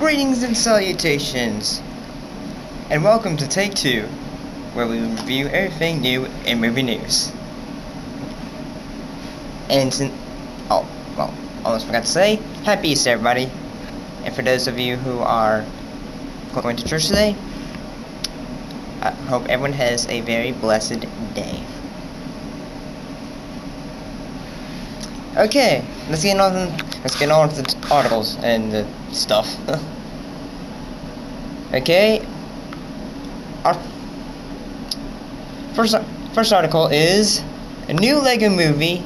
Greetings and salutations, and welcome to Take 2, where we review everything new in movie news. And almost forgot to say, Happy Easter, everybody. And for those of you who are going to church today, I hope everyone has a very blessed day. Okay, let's get on with the articles and the stuff. Okay, our first article is a new Lego movie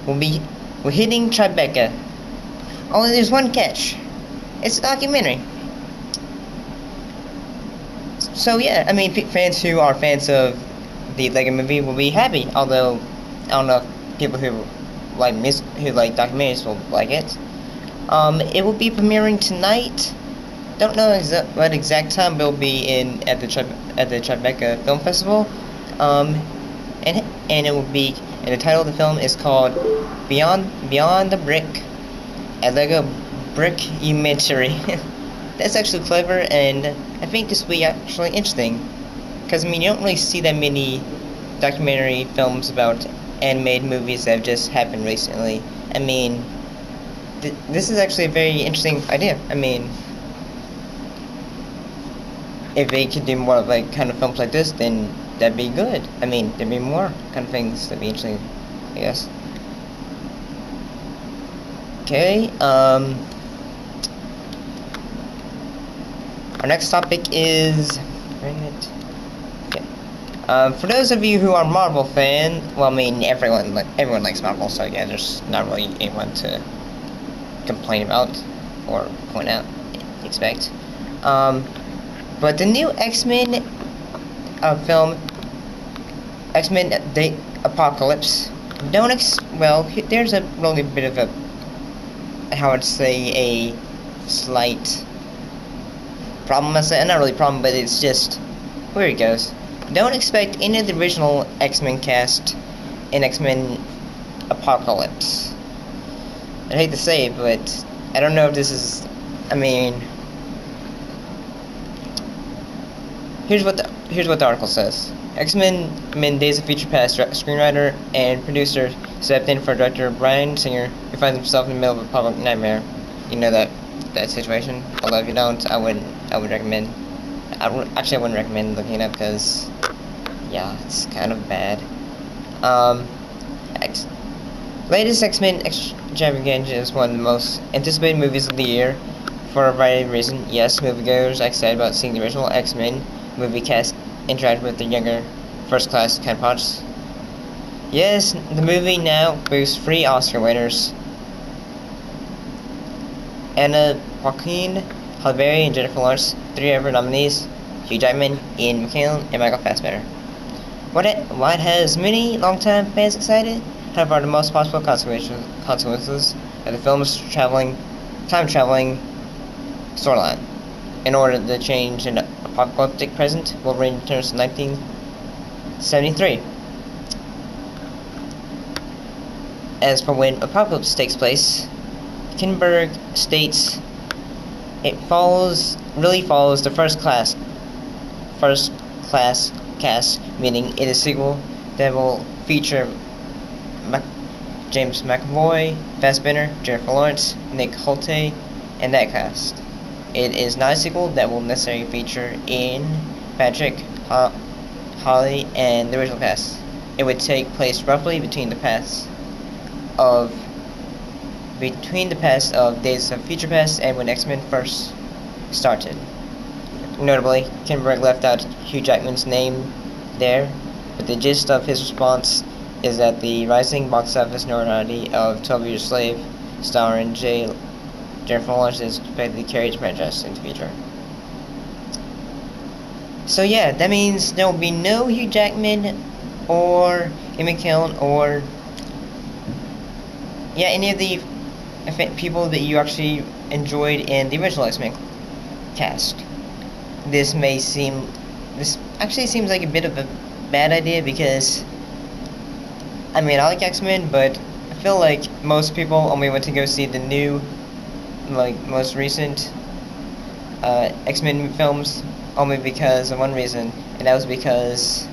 will hitting Tribeca. Only there's one catch. It's a documentary. So yeah, I mean, fans who are fans of the Lego movie will be happy. Although I don't know if people who like documentaries will like it. It will be premiering tonight. Don't know what exact time, but it'll be at the Tribeca Film Festival. And it will be, and the title of the film is called Beyond the Brick, a Lego Brick-umentary. That's actually clever, and I think this will be actually interesting. Because, I mean, you don't really see that many documentary films about animated movies that have just happened recently. I mean, this is actually a very interesting idea. I mean, if they could do more of kind of films like this, then that'd be good. I mean, there'd be more kind of things that'd be interesting, I guess. Okay, our next topic is... for those of you who are Marvel fan, well, I mean, everyone likes Marvel, so yeah, there's not really anyone to complain about or point out, expect. But the new X-Men film, X-Men Day Apocalypse, there's a really bit of a, how I'd say, a slight problem. Not really problem, but it's just where it goes. Don't expect any of the original X-Men cast in X-Men Apocalypse. I hate to say it, but I don't know if this is, I mean, here's what the article says. X-Men Days of Future Past screenwriter and producer stepped in for director Bryan Singer, who finds himself in the middle of a public nightmare. You know that situation. Although if you don't, I would recommend. I wouldn't recommend looking it up because, yeah, it's kind of bad. Latest X-Men Extravaganza is one of the most anticipated movies of the year for a variety of reasons. Yes, moviegoers are excited about seeing the original X-Men movie cast interact with the younger first-class counterparts. Yes, the movie now boasts 3 Oscar winners: Anna Paquin, Halle Berry, and Jennifer Lawrence. 3 other nominees: Hugh Jackman, Ian McKellen, and Michael Fassbender. What has many longtime fans excited? However, the most possible consequences of the film's time-traveling storyline. In order to change an apocalyptic present, Wolverine returns to 1973. As for when Apocalypse takes place, Kinberg states it really follows the first class cast, meaning it is a sequel that will feature James McAvoy, Fassbender, Jennifer Lawrence, Nick Nolte, and that cast. It is not a sequel that will necessarily feature Ian, Patrick, Holly, and the original cast. It would take place roughly between the past of Days of Future Past and when X-Men first started. Notably, Kinberg left out Hugh Jackman's name there, but the gist of his response is that the rising box office notoriety of 12 Years a Slave, starring Jennifer Lawrence, is expected to carry the franchise into the future. So yeah, that means there will be no Hugh Jackman or Ian McKellen or any of the people that you actually enjoyed in the original X-Men cast. This actually seems like a bit of a bad idea because, I mean, I like X-Men, but I feel like most people only went to go see the new, most recent X-Men films only because of one reason, and that was because,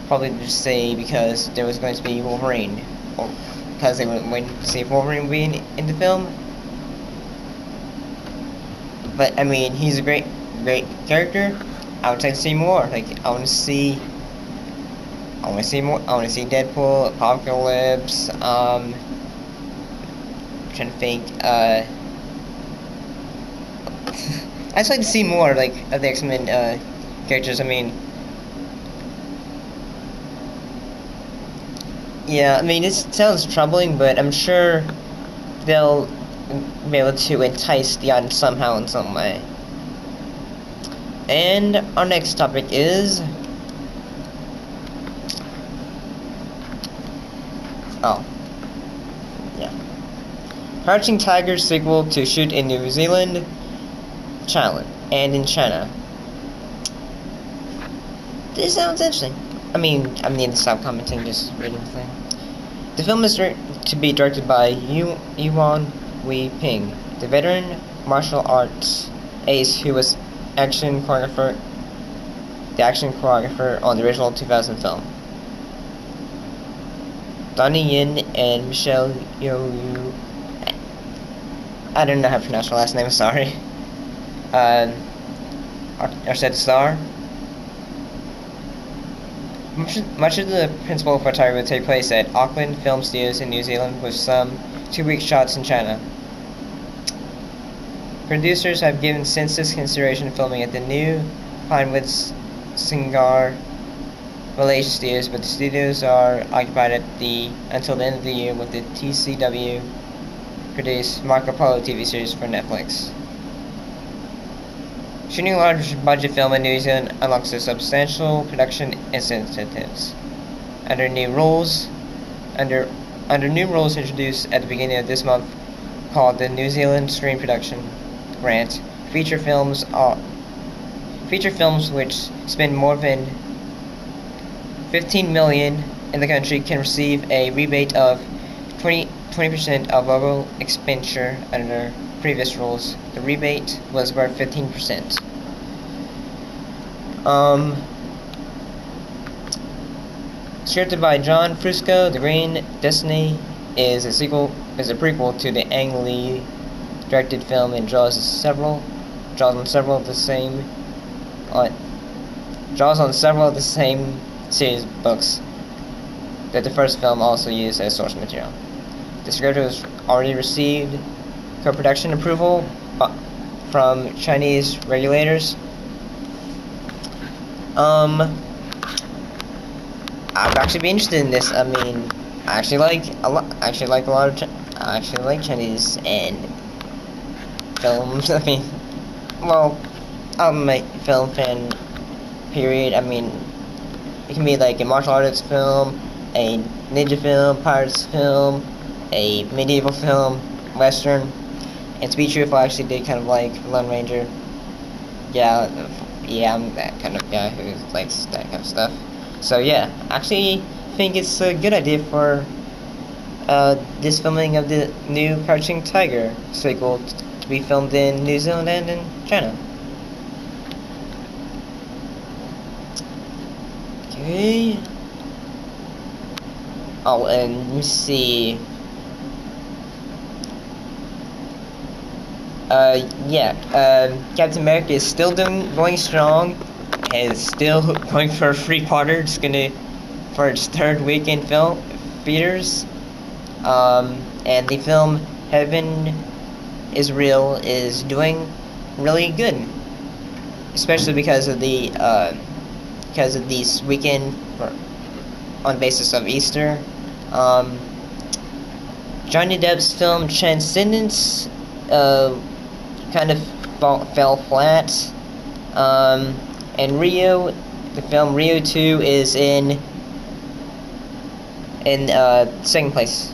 probably just say because there was going to be Wolverine, or because they were waiting to see if Wolverine would be in the film. But I mean, he's a great character. I would like to see more. Like I want to see more. I want to see Deadpool, Apocalypse. I'm trying to think. I'd just like to see more like of the X-Men characters. I mean, yeah. I mean, it sounds troubling, but I'm sure they'll be able to entice the audience somehow in some way. And our next topic is Crouching Tiger sequel to shoot in New Zealand, China, and in China. This sounds interesting. I mean to stop commenting, just reading the thing. The film is to be directed by Yuan Wei Ping, the veteran martial arts ace who was the action choreographer on the original 2000 film. Donnie Yin and Michelle Yeoh, I don't know how to pronounce her last name, sorry, are said to star. Much of the principal photography will take place at Auckland Film Studios in New Zealand, with some 2-week shots in China. Producers have given serious consideration filming at the new Pinewoods Singar Malaysia studios, but the studios are occupied until the end of the year with the TCW produced Marco Polo TV series for Netflix. Shooting a large budget film in New Zealand unlocks a substantial production incentives. Under new rules introduced at the beginning of this month, called the New Zealand Screen Production Grant, feature films which spend more than 15 million in the country can receive a rebate of 20% of overall expenditure. Under previous rules, the rebate was worth 15%. Scripted by John Fusco, The Green Destiny is a prequel to the Ang Lee directed film and draws on several of the same series books that the first film also used as source material. The script has already received co-production approval from Chinese regulators. I'd actually be interested in this. I mean, I actually like Chinese and films. I mean, well, I'm a film fan. Period. I mean, it can be like a martial arts film, a ninja film, pirates film, a medieval film, western. And to be truthful, I actually did kind of like Lone Ranger. Yeah, I'm that kind of guy who likes that kind of stuff. So yeah, I actually think it's a good idea for this filming of the new Crouching Tiger sequel to be filmed in New Zealand and in China. Okay. Oh, and let me see. Captain America is still going strong, and is still going for a 3-parter. It's gonna for its 3rd week in film theaters. And the film Heaven is Real is doing really good, especially because of this weekend on basis of Easter. Johnny Depp's film Transcendence kind of fell flat. And Rio, the film Rio 2 is in 2nd place.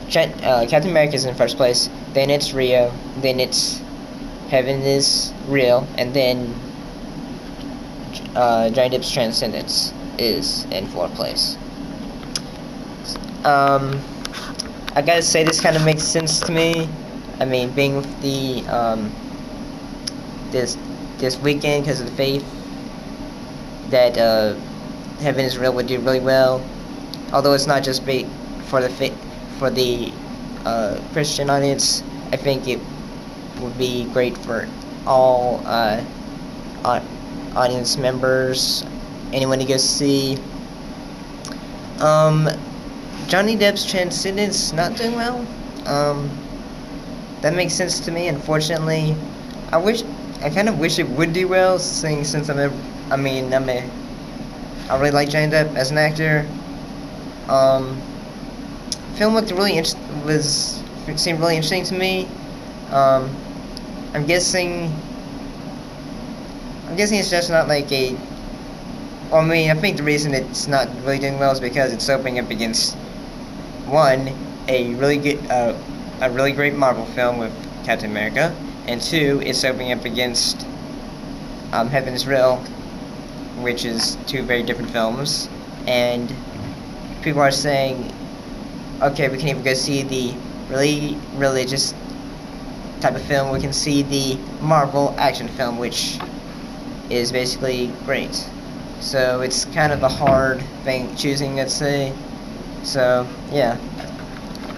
Captain America is in 1st place, then it's Rio, then it's Heaven is Real, and then Johnny Depp's Transcendence is in 4th place. I gotta say, this kind of makes sense to me. I mean, being with the this weekend because of the faith that Heaven is Real would do really well. Although it's not just for the Christian audience, I think it would be great for all audience members, anyone to go see. Johnny Depp's Transcendence not doing well. That makes sense to me. Unfortunately, I kind of wish it would do well, since I really like Johnny Depp as an actor. Film looked seemed really interesting to me. I'm guessing it's just not like a. I mean, I think the reason it's not really doing well is because it's opening up against one, a really great Marvel film with Captain America, and two, it's opening up against Heaven is Real, which is two very different films, and people are saying, okay, we can even go see the really religious type of film, we can see the Marvel action film, which is basically great. So it's kind of a hard thing choosing, let's say. So yeah,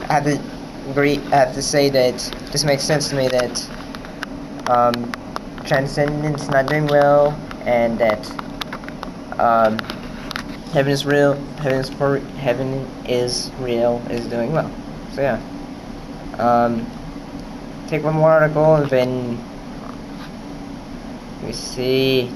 I have to say that this makes sense to me that Transcendence not doing well, and that Heaven is Real is doing well. So yeah, take one more article and then let me see.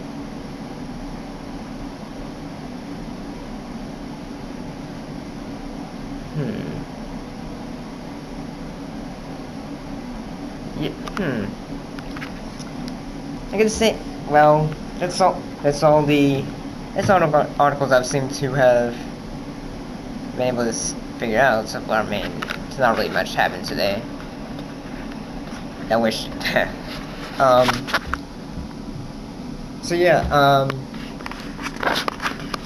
I gotta say, well, that's all the articles I've seemed to have been able to figure out so far. I mean, it's not really much happened today. I wish. So yeah,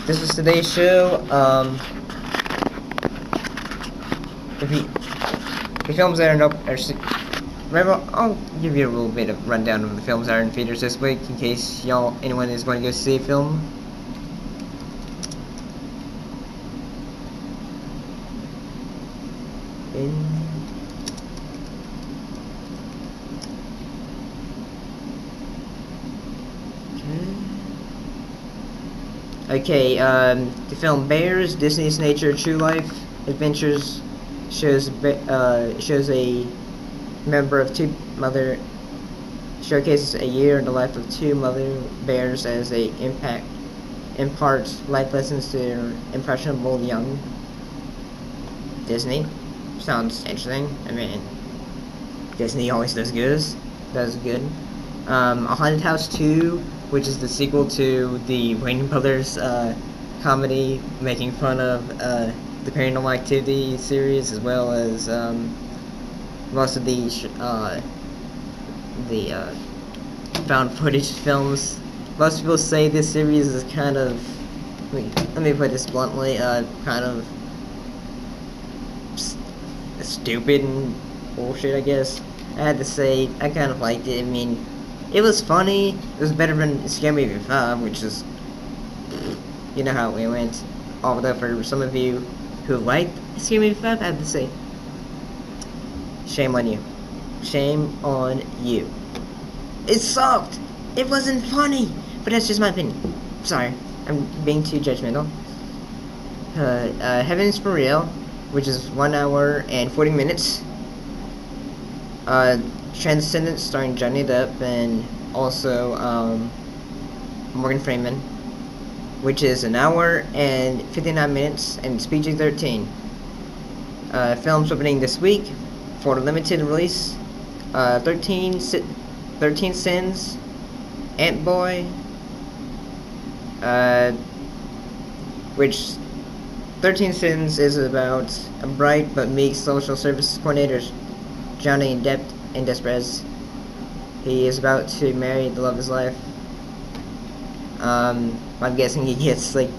this was today's show. The films that I'll give you a little bit of rundown of the films that are in theaters this week, in case anyone is going to go see a film. Okay, the film Bears, Disney's Nature, True Life Adventures shows a member of showcases a year in the life of two mother bears as they impart life lessons to their impressionable young. Disney sounds interesting. I mean, Disney always does good. A Haunted House 2, which is the sequel to the Wayne Brothers comedy making fun of the Paranormal Activity series, as well as most of the found footage films. Most people say this series is kind of, let me put this bluntly, kind of stupid and bullshit, I guess. I had to say, I kind of liked it. I mean, it was funny. It was better than Scary Movie 5, which is, you know how it went. Although for some of you who liked Scary Movie 5, I have to say, shame on you. Shame on you. It sucked. It wasn't funny. But that's just my opinion. Sorry. I'm being too judgmental. Heaven is for Real, which is 1 hour and 40 minutes. Transcendence, starring Johnny Depp and also Morgan Freeman, which is 1 hour and 59 minutes, and it's PG-13. Films opening this week for the limited release: 13 Sins, Ant-Boy, which 13 Sins is about a bright but meek social services coordinator, Johnny Depp, in desperate. He is about to marry the love of his life. I'm guessing he gets like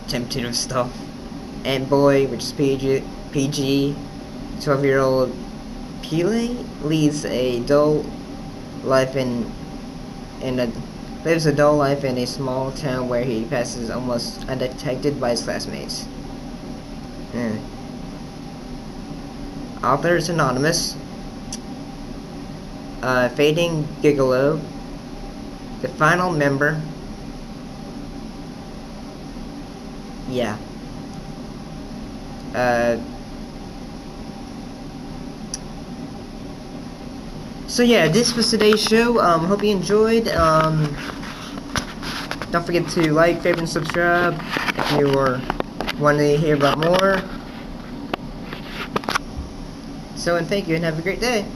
tempted of stuff. Ant-Boy, which is PG, 12-year-old Pele leads a dull life lives a dull life in a small town where he passes almost undetected by his classmates. Author is anonymous. Fading Gigolo. The final member. Yeah. So yeah, this was today's show. Hope you enjoyed. Don't forget to like, favorite, and subscribe if you want to hear about more. So, and thank you, and have a great day.